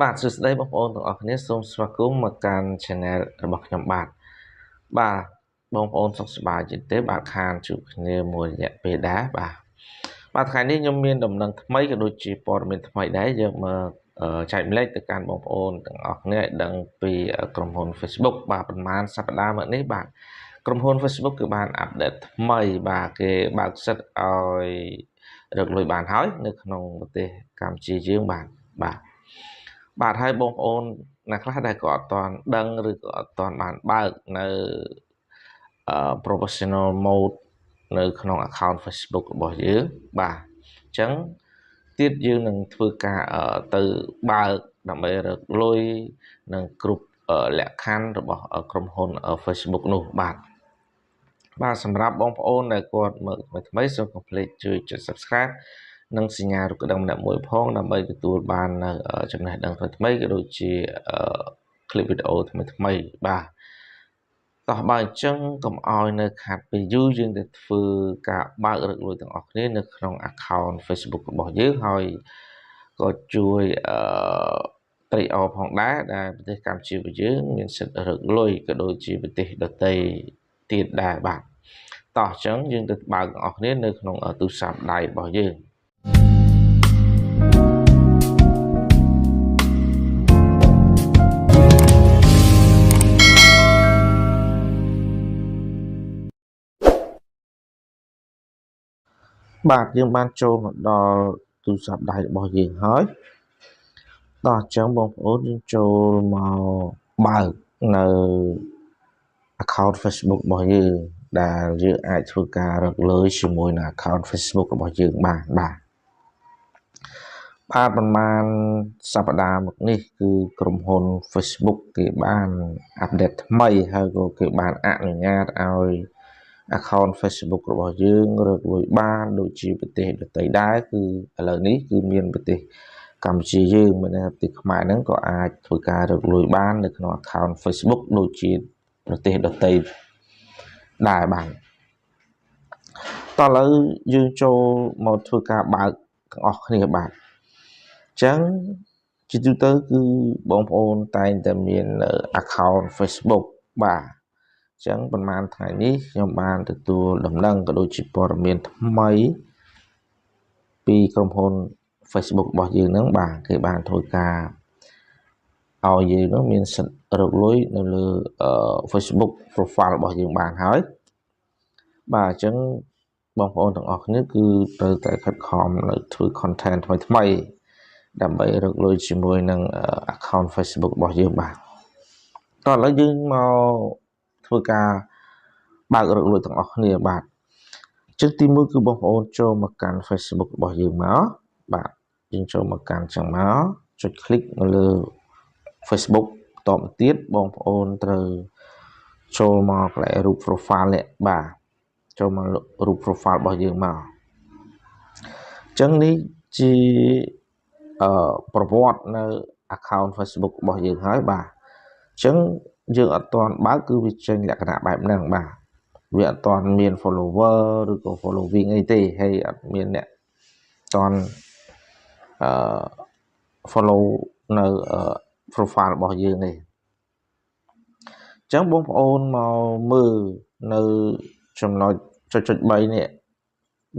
បាទសួស្តីបងប្អូនទាំងអស់គ្នាសូមស្វាគមន៍មកកាន់ Channel របស់ខ្ញុំបាទបងប្អូនសុខសប្បាយទេបាទខានជួបគ្នាមួយរយៈពេលដែរបាទថ្ងៃនេះខ្ញុំមានដំណឹងថ្មីក៏ដូចជាព័ត៌មានថ្មីដែរយកមកចែកម្លែកទៅកាន់បងប្អូនទាំងអស់គ្នាឲ្យដឹងពីក្រុមហ៊ុន Facebook បាទប្រហែលសប្តាហ៍មកនេះបាទក្រុមហ៊ុន Facebook គឺបានអាប់ដេតថ្មីបាទគេបើកសិទ្ធឲ្យរកលុយបានហើយនៅក្នុងប្រទេសកម្ពុជាយើងបាទហើយបងប្អូនអ្នកខ្លះដែលក៏អត់ទាន់ដឹងឬក៏អត់ទាន់បានបើកនៅ professional mode នៅក្នុង account Facebook របស់យើងបាទអញ្ចឹងទៀតយើងនឹងធ្វើការទៅបើកដើម្បីរកលុយនិងគ្រប់លក្ខខណ្ឌរបស់ក្រុមហ៊ុន Facebook នោះបាទសម្រាប់បងប្អូនដែលគាត់មើលថ្មីសូមកុំភ្លេចជួយចុច Subscribe និងសញ្ញារូបកណ្ដឹងម្នាក់មួយផងដើម្បីទទួលបាននៅចំណេះដឹងថ្មីៗក៏ដូចជាคลิปវីដេអូថ្មីបាទតោះបើអញ្ចឹងកុំឲ្យនៅខាត់ពេលយូរយើងទៅធ្វើការបើករកលុយទាំងអស់គ្នានៅក្នុង account Facebook របស់យើងហើយក៏ជួយត្រេកអរផងដែរដែលប្រទេសកម្ពុជារបស់យើងមានសិទ្ធិរកលុយក៏ដូចជាប្រទេសដទៃទៀតដែរបាទតោះអញ្ចឹងយើងទៅបើកទាំងអស់គ្នានៅក្នុងទូរស័ព្ទដៃរបស់យើងបាទយើងបានចូលមកដល់ទូរស័ព្ទដៃរបស់យើងហើយតោះអញ្ចឹងបងប្អូនយើងចូលមកបើកនៅ account Facebook របស់យើងដែលយើងអាចធ្វើការរកលុយជាមួយនឹង account Facebook របស់យើងបាទប្រហែលសប្តាហ៍មកនេះគឺក្រុមហ៊ុន Facebook គេបានអាប់ដេតថ្មីហើយក៏គេបានអនុញ្ញាតឲ្យ account Facebook របស់យើងរកលុយបានដូចជាប្រទេសដទៃដែរគឺឥឡូវនេះគឺមានប្រទេសកម្ពុជាយើងមានប្រទេសខ្មែរហ្នឹងក៏អាចធ្វើការរកលុយបាននៅក្នុង account Facebook ដូចជាប្រទេសដទៃដែរបាទតោះឥឡូវយើងចូលមកធ្វើការបើកទាំងអស់គ្នាបាទអញ្ចឹងជាទូទៅគឺបងប្អូនតែងតែមាន account Facebook បាទអញ្ចឹងប្រហែលថ្ងៃនេះខ្ញុំបានទទួលដំណឹងក៏ដូចជាព័ត៌មានថ្មីពីក្រុមហ៊ុន Facebook របស់យើងហ្នឹងបាទគេបានធ្វើការឲ្យយើងហ្នឹងមានសិទ្ធិរកលុយនៅលើ Facebook profile របស់យើងបានហើយបាទអញ្ចឹងបងប្អូនទាំងអស់គ្នាគឺត្រូវតែខិតខំធ្វើ content ថ្មីដើម្បីរកលុយជាមួយនឹង account Facebook របស់យើងបាទតោះឥឡូវយើងមកធ្វើការបើករកលុយទាំងអស់គ្នាបាទអញ្ចឹងទី1គឺបងប្អូនចូលមកកាន់ Facebook របស់យើងមកបាទយើងចូលមកកាន់ចឹងមកចុច click នៅលើ Facebook តទៅទៀតបងប្អូនត្រូវចូលមកកន្លែងរូប profile នេះបាទចូលមករូប profile របស់យើងមកអញ្ចឹងនេះជាប្រវត្តិនៅ account Facebook របស់យើងហើយបាទអញ្ចឹងយើងអត់ទាន់បើកគឺវាចេញលក្ខណៈបែបហ្នឹងបាទវាអត់ទាន់មាន follower ឬក៏ following អីទេហើយអត់មានអ្នកទាន់follow នៅ profile របស់យើងទេអញ្ចឹងបងប្អូនមកមើលនៅចំណុចចុច3នេះ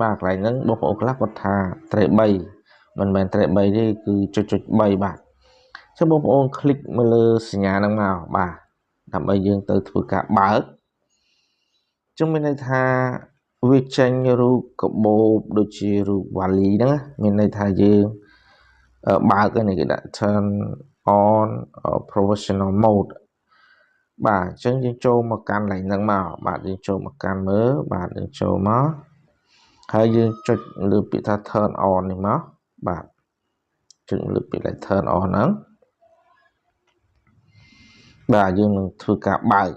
បាទកន្លែងហ្នឹងបងប្អូនខ្លះគាត់ថាត្រេ3មិនមែនត្រេ3ទេគឺចុច3បាទអញ្ចឹងបងប្អូនคลิกមកលើសញ្ញាហ្នឹងមកបាទដើម្បីយើងទៅធ្វើការបើកអញ្ចឹងមានន័យថាវាចេញរូបកាបូបដូចជារូបវ៉ាលីហ្នឹងមានន័យថាយើងបើកនេះគេដាក់ turn on professional mode បាទអញ្ចឹងយើងចូលមកកាន់កន្លែងហ្នឹងមកបាទយើងចូលមកកាន់មើលបាទយើងចូលមកហើយយើងចុចលើពាក្យថា turn on នេះមកបាទចុចលើពាក្យថា turn on ហ្នឹងបាទយើងនឹងធ្វើការបើក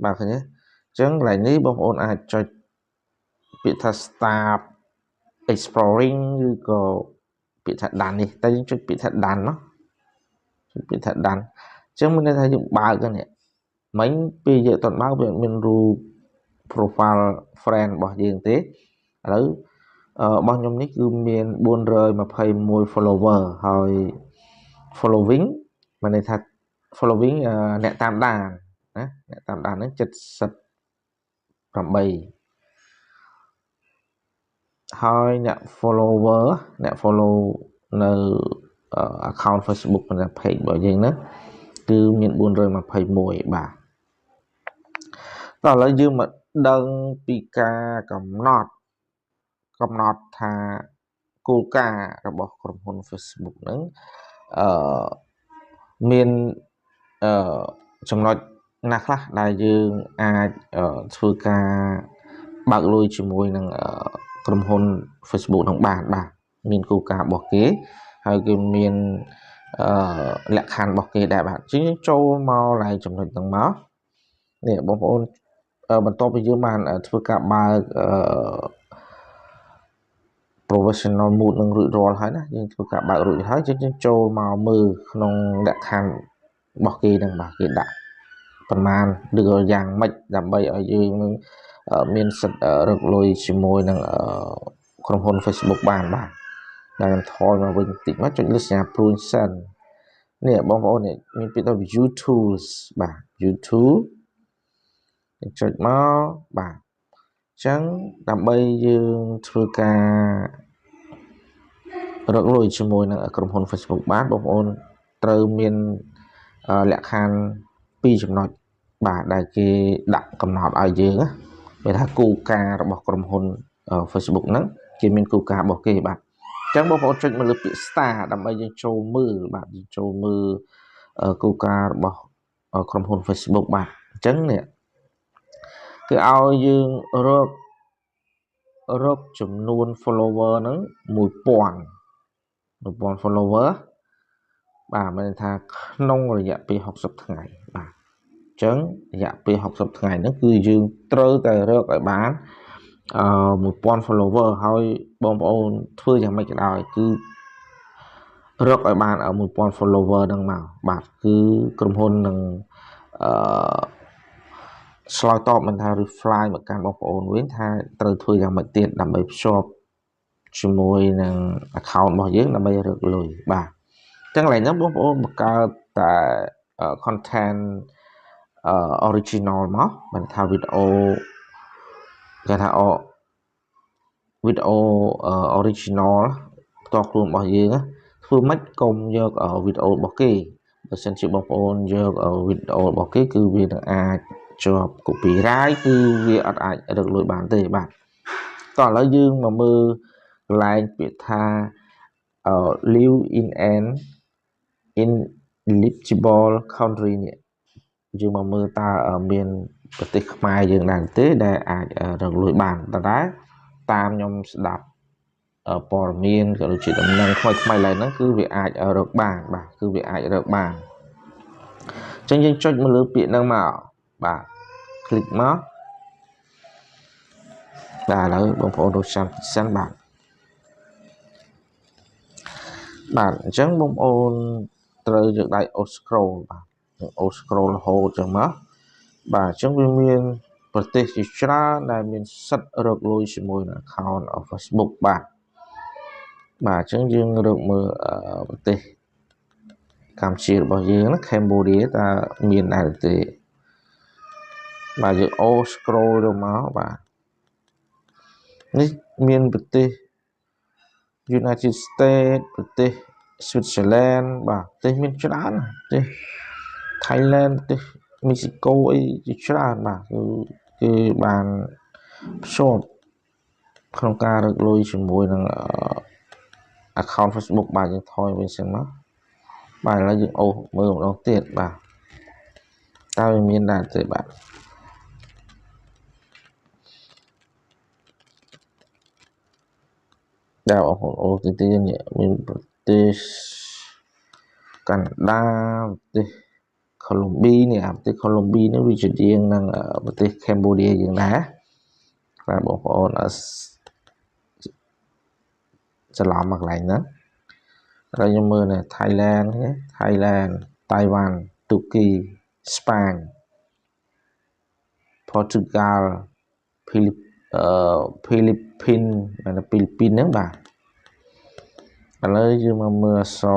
បាទឃើញទេអញ្ចឹងកន្លែងនេះបងប្អូនអាចចុចពាក្យថា start exploring ឬក៏ពាក្យថា done នេះតែយើងចុចពាក្យថា done ណាចុចពាក្យថា done អញ្ចឹងមានន័យថាយើងបើកនេះមិញពេលយើងអត់បើកវាមានរូប profile friend របស់យើងទេឥឡូវរបស់ខ្ញុំនេះគឺមាន421 follower ហើយ following មានន័យថា following អ្នកតាមដានណាអ្នកតាមដានហ្នឹង78ហើយអ្នក follower អ្នក follow នៅ account Facebook នៅ page របស់យើងហ្នឹងគឺមាន421បាទតោះឥឡូវយើងមកដឹងពីការកំណត់ថាគោលការណ៍របស់ក្រុមហ៊ុន Facebook ហ្នឹងមានចំណុចណាខ្លះដែលយើងអាចធ្វើការបើកលុយជាមួយនឹងក្រុមហ៊ុន Facebook នឹងបានបាទមានគោលការណ៍របស់គេហើយគឺមានលក្ខខណ្ឌរបស់គេដែរបាទជាងចូលមកឡើងចំណុចហ្នឹងមកនេះបងប្អូនបន្ទាប់ពីយើងបានធ្វើការបើកprofessional mode នឹងរួចរាល់ហើយណាយើងធ្វើការបើករួចហើយយើងចូលមកមើលក្នុងលក្ខខណ្ឌរបស់គេនឹងបាទគេដាក់ប្រមាណឬយ៉ាងម៉េចដើម្បីឲ្យយើងនឹងមានសិទ្ធិរកលុយជាមួយនឹងក្រុមហ៊ុន Facebook បានបាទតែខ្ញុំថយមកវិញបន្តិចមកចុចលើសញ្ញាព្រួយសិននេះបងប្អូននេះមានពាក្យថា view tools បាទ YouTube ចុចមកបាទអញ្ចឹងដើម្បីយើងធ្វើការរកលុយជាមួយនឹងក្រុមហ៊ុន Facebook បានបងប្អូនត្រូវមានលក្ខខណ្ឌ2ចំណុចបាទដែលគេដាក់កំណត់ឲ្យយើងណាគេថាគោលការណ៍របស់ក្រុមហ៊ុន Facebook ហ្នឹងគេមានគោលការណ៍របស់គេបាទអញ្ចឹងបងប្អូនចុចមកលើពាក្យ star ដើម្បីយើងចូលមើលបាទយើងចូលមើលគោលការណ៍របស់ក្រុមហ៊ុន Facebook បាទអញ្ចឹងនេះគឺឲ្យយើងរកចំនួន follower ហ្នឹង1000 follower បាទមានន័យថាក្នុងរយៈពេល60ថ្ងៃបាទអញ្ចឹងរយៈពេល60ថ្ងៃហ្នឹងគឺយើងត្រូវតែរកឲ្យបាន1000 follower ហើយបងប្អូនធ្វើយ៉ាងម៉េចក៏ដោយគឺរកឲ្យបាន1000 follower ហ្នឹងមកបាទគឺក្រុមហ៊ុននឹងឆ្លើយតបមិនថា reply មកកាន់បងប្អូនវិញថាត្រូវធ្វើយ៉ាងម៉េចទៀតដើម្បីភ្ជាប់ជាមួយនឹង account របស់យើងដើម្បីរកលុយបាទអញ្ចឹងកន្លែងហ្នឹងបងប្អូនបង្កើតតែ content original មកមិនថាវីដេអូគេថាវីដេអូ original ផ្ទាល់ខ្លួនរបស់យើងធ្វើម៉េចកុំយកវីដេអូរបស់គេបើសិនជាបងប្អូនយកវីដេអូរបស់គេគឺវានឹងអាចជាប់ copyright គឺវាអត់អាចរកលុយបានទេបាទតោះឥឡូវយើងមកមើលកន្លែងពាក្យថា live in an ineligible country នេះយើងមកមើលតើមានប្រទេសខ្មែរយើងដែរទេដែលអាចរកលុយបានតែតាមខ្ញុំស្ដាប់ព័ត៌មានក៏ដូចជាដំណឹងថ្មីឡើងហ្នឹងគឺវាអាចរកបានបាទគឺវាអាចរកបានអញ្ចឹងយើងចុចមកលើពាក្យហ្នឹងមកបាទ click មកបាទឥឡូវបងប្អូនរកចាំសិនបាទអញ្ចឹងបងប្អូនត្រូវយកដៃអូស scroll បាទអូស scroll រហូតចឹងមកបាទអញ្ចឹងវាមានប្រទេសជាច្រើនដែលមានសិទ្ធិរកលុយជាមួយនឹង account Facebook បាទអញ្ចឹងយើងរកមើលប្រទេសកម្ពុជារបស់យើងណា Cambodia តើមានដែរទេបាទយើងអូ scroll ទៅមកបាទនេះមានប្រទេស United States ប្រទេស Switzerland បាទប្រទេសមានច្រើនប្រទេស Thailand ប្រទេស Mexico អីជាច្រើនបាទគឺបានភ្ជាប់ក្នុងការរកលុយជាមួយនឹងaccount Facebook បាទយើងថយវិញសិនមកបាទឥឡូវយើងអូសមើលម្ដងទៀតបាទតើវាមានដែរទេបាទដែលបងប្អូនអូសទីនេះមានប្រទេសកាណាដាប្រទេសកូឡុំប៊ីនេះប្រទេសកូឡុំប៊ីនេះវាជាជាងនឹងប្រទេស Cambodia យើងដែរបាទបងប្អូនច្រឡំមកកន្លែងហ្នឹងហើយខ្ញុំមើលនៅ Thailand តៃវ៉ាន់ទូគីស្ប៉ាញ Portugal ហ្វីលីពីនហ្នឹងបាទឥឡូវយើងមកមើលអក្សរ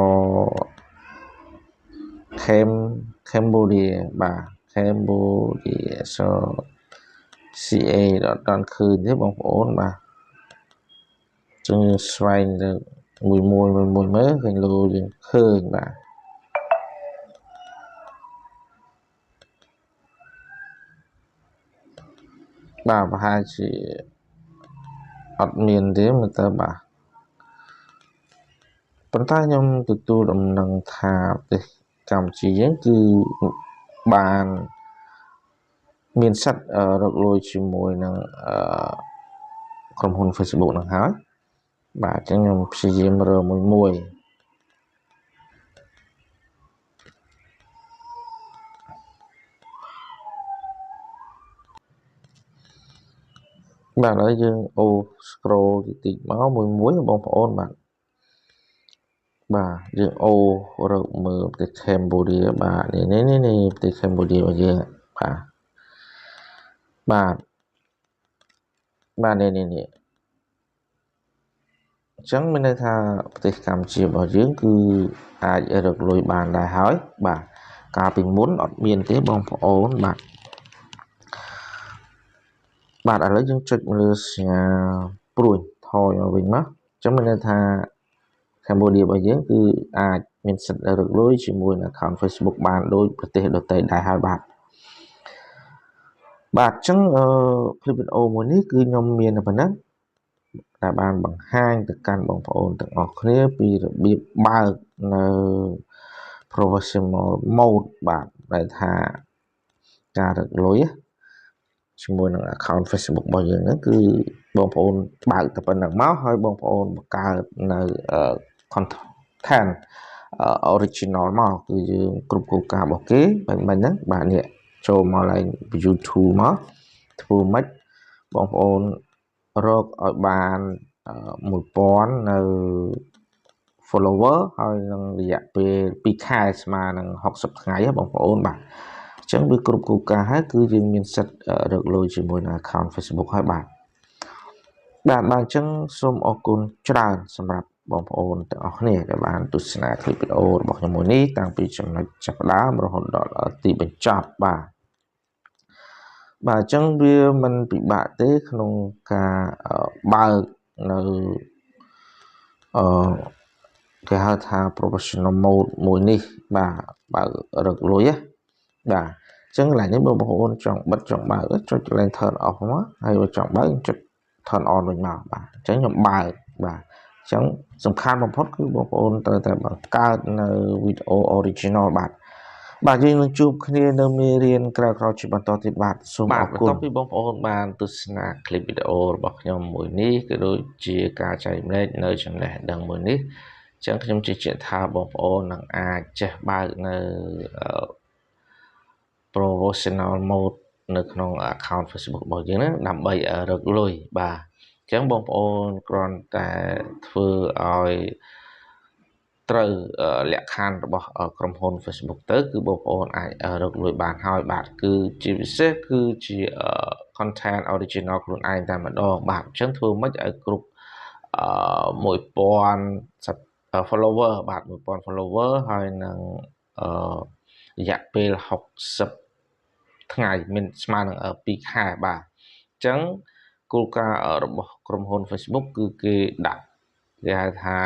Cambodia បាទ Cambodia so ca ដល់ឃើញទេបងប្អូនបាទចឹងស្វែងទៅមួយមើលឃើញ logo យើងឃើញបាទប្រហែលជាអត់មានទេមើលទៅបាទប៉ុន្តែខ្ញុំទទួលដំណឹងថាប្រទេសកម្ពុជាយើងគឺបានមានសិទ្ធិរកលុយជាមួយនឹងក្រុមហ៊ុន Facebook ហ្នឹងហើយបាទអញ្ចឹងខ្ញុំព្យាយាមរើមួយបាទហើយយើងអូ scroll តិចមកមួយបងប្អូនបាទយើងអូរកមើលប្រទេស Cambodia បាទនេះប្រទេស Cambodia របស់យើងបាទនេះអញ្ចឹងមានន័យថាប្រទេសកម្ពុជារបស់យើងគឺអាចរកលុយបានដែរហើយបាទកាលពីមុនអត់មានទេបងប្អូនបាទឥឡូវយើងចុចលើសញ្ញាព្រួយថយមកវិញមកអញ្ចឹងមានន័យថា Cambodia របស់យើងគឺអាចមានសិទ្ធិរកលុយជាមួយនឹង account Facebook បានដោយប្រទេសដទៃដែរហើយបាទអញ្ចឹងคลิปវីដេអូមួយនេះគឺខ្ញុំមានតែប៉ុណ្ណឹងដែលបានបង្ហាញទៅកាន់បងប្អូនទាំងអស់គ្នាពីរបៀបបើកនៅ professional mode បាទដែលថាការរកលុយជាមួយនឹង account Facebook របស់យើងហ្នឹងគឺបងប្អូនបើកតែប៉ុណ្្នឹងមកហើយបងប្អូនបង្កើតនៅ content original មកគឺយើងគ្រប់គោលការណ៍របស់គេបែបហ្នឹងបាទនេះចូលមកឡើង YouTube មកធ្វើម៉េចបងប្អូនរកឲ្យបាន1000នៅ follower ហើយនឹងរយៈពេល2ខែស្មើនឹង60ថ្ងៃបងប្អូនបាទអញ្ចឹងវាគ្រប់គោលការណ៍ហើយគឺយើងមានសិទ្ធិរកលុយជាមួយនឹង account Facebook ហើយបាទអញ្ចឹងសូមអរគុណច្រើនសម្រាប់បងប្អូនទាំងអស់គ្នាដែលបានទស្សនាคลิปវីដេអូរបស់ខ្ញុំមួយនេះតាំងពីចំណុចចាប់ផ្ដើមរហូតដល់ទីបញ្ចប់បាទអញ្ចឹងវាមិនពិបាកទេក្នុងការបើកនៅគេហៅថា professional mode មួយនេះបាទបើករកលុយបាទអញ្ចឹងកន្លែងនេះបងប្អូនចង់បិទចង់បើកចុចកន្លែង turn off មកហើយបើចង់បើកចុច turn on វិញមកបាទអញ្ចឹងខ្ញុំបើកបាទអញ្ចឹងសំខាន់បំផុតគឺបងប្អូនត្រូវតែបង្កើតនៅវីដេអូ original បាទយើងនឹងជួបគ្នានៅមេរៀនក្រោយៗជាបន្តទៀតបាទសូមអរគុណបន្ទាប់ពីបងប្អូនបានទស្សនាคลิปវីដេអូរបស់ខ្ញុំមួយនេះក៏ដូចជាការចែករំលែកនៅចំណេះដឹងមួយនេះអញ្ចឹងខ្ញុំជឿជាក់ថាបងប្អូននឹងអាចចេះបើកនៅ professional mode នៅក្នុង account Facebook របស់យើងហ្នឹងដើម្បីរកលុយបាទអញ្ចឹងបងប្អូនគ្រាន់តែធ្វើឲ្យត្រូវលក្ខខណ្ឌរបស់ក្រុមហ៊ុន Facebook ទៅគឺបងប្អូនអាចរកលុយបានហើយបាទគឺជាពិសេសគឺជា content original ខ្លួនឯងតែម្ដងបាទអញ្ចឹងធ្វើម៉េចឲ្យគ្រប់1000 follower បាទ1000 follower ហើយនឹងរយៈពេល60ថ្ងៃមានស្មើនឹង2ខែបាទអញ្ចឹងគោលការណ៍របស់ក្រុមហ៊ុន Facebook គឺគេដាក់គេហៅថា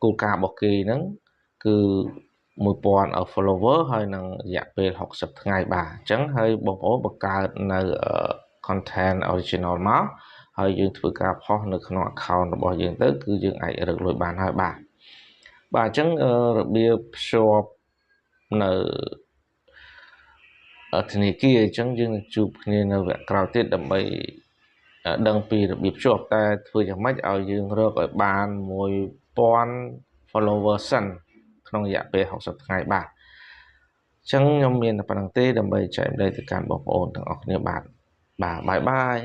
គោលការណ៍របស់គេហ្នឹងគឺ1000 follower ហើយនឹងរយៈពេល60ថ្ងៃបាទអញ្ចឹងហើយបងប្អូនបង្កើតនៅ content original មកហើយយើងធ្វើការផុសនៅក្នុង account របស់យើងទៅគឺយើងអាចរកលុយបានហើយបាទអញ្ចឹងរបៀបភ្ជាប់នៅធនាគារអញ្ចឹងយើងនឹងជួបគ្នានៅវគ្គក្រោយទៀតដើម្បីដឹងពីរបៀបភ្ជាប់តែធ្វើយ៉ាងម៉េចឲ្យយើងរកឲ្យបាន1000 follower សិនក្នុងរយៈពេល60ថ្ងៃបាទអញ្ចឹងខ្ញុំមានតែប៉ុណ្្នឹងទេដើម្បីចែករំលែកទៅកាន់បងប្អូនទាំងអស់គ្នាបាទបាយបាយ